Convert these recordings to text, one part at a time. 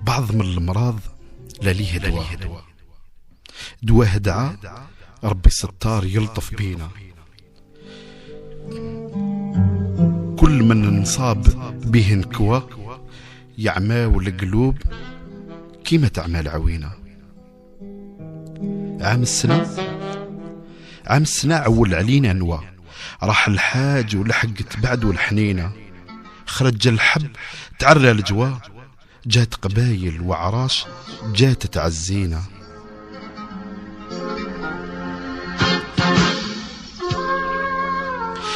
بعض من المراض لا ليه دواء دعاء ربي ستار يلطف بينا. كل من نصاب به نكوى يعماو القلوب كيما تعمى العوينة. عام السنة عول علينا نوى، راح الحاج ولحقت بعد والحنينة. خرج الحب تعرى الجوا، جات قبايل وعراش جات تعزينا.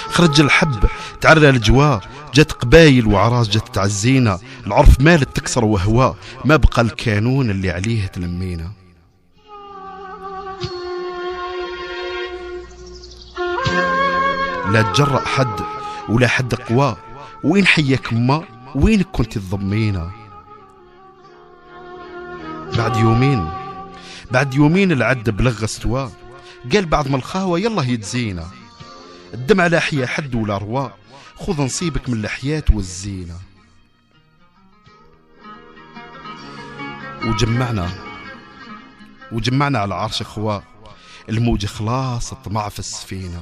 خرج الحب تعرى الجوا، جات قبايل وعراس جات تعزينا. العرف مالت تكسر وهوا، ما بقى الكانون اللي عليه تلمينا. لا تجرأ حد ولا حد قوى، وين حياك ما وين كنت تضمينا. بعد يومين العد بلغ استوى، قال بعض من الخاوة يلا يتزينا. الدمع لا حيا حد ولا روا، خذ نصيبك من الحياة والزينة. وجمعنا على عرش خوا، الموج خلاص طمع في السفينة.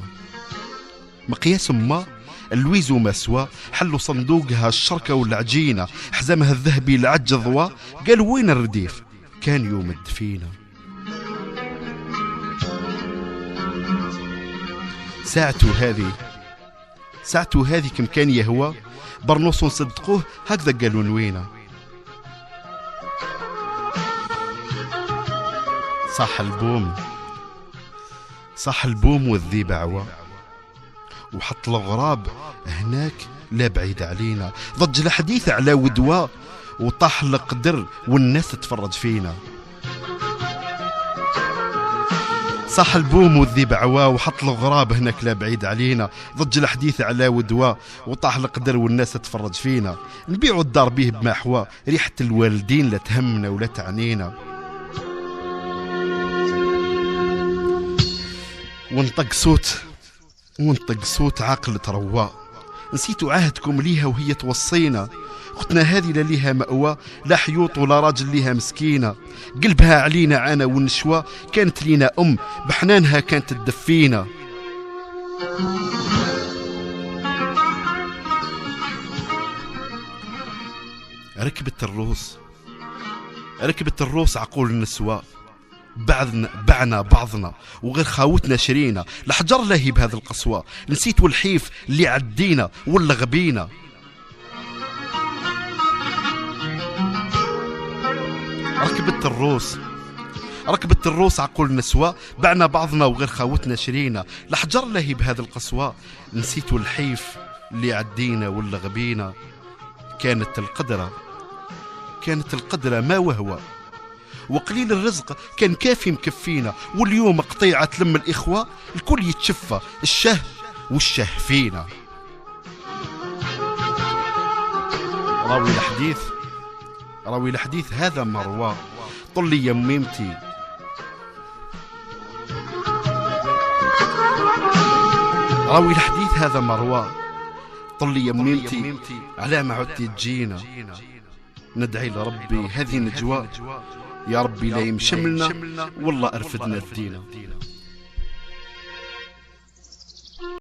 مقياس ما اللويز وما سوا، حلوا صندوقها الشركة والعجينة. حزامها الذهبي العج ضوا، قالوا وين الرديف كان يوم الدفينة. ساعته هذه كم كان يهوى، برنوس صدقوه هكذا قالوا نوينا. صح البوم والذيب عوى، وحط الغراب هناك لا بعيد علينا. ضج الحديث على ودوا، وطاح القدر والناس تتفرج فينا. صح البوم والذيب عوا، وحط الغراب هناك لا بعيد علينا. ضج الحديث على ودوا، وطاح القدر والناس تتفرج فينا. نبيعوا الدار بيه بمحوا، ريحة الوالدين لا تهمنا ولا تعنينا. ونطق صوت عاقل تروا، نسيتوا عهدكم ليها وهي توصينا. اختنا هذه لا ليها مأوى، لا حيوط ولا راجل ليها مسكينة. قلبها علينا عنا والنشوى، كانت لينا بحنانها كانت تدفينا. ركبت الروس عقول النسوى، بعنا بعضنا وغير خاوتنا شرينا. الحجر لاهي بهذا القسوة، نسيت والحيف اللي عدينا ولا غبينا. ركبت الروس عقول النسوى، بعنا بعضنا وغير خاوتنا شرينا. الحجر لاهي بهذا القسوة، نسيت والحيف اللي عدينا ولا غبينا. كانت القدرة ما وهوى، وقليل الرزق كان كافي مكفينا. واليوم قطيعة تلم الإخوة، الكل يتشفى والشه فينا. راوي الحديث هذا مروى، طلي يميمتي. راوي الحديث هذا مروى، طلي يميمتي على ما عدتي تجينا. ندعي لربي هذه نجوى، يا ربي لا يمشملنا والله أرفدنا الدينا.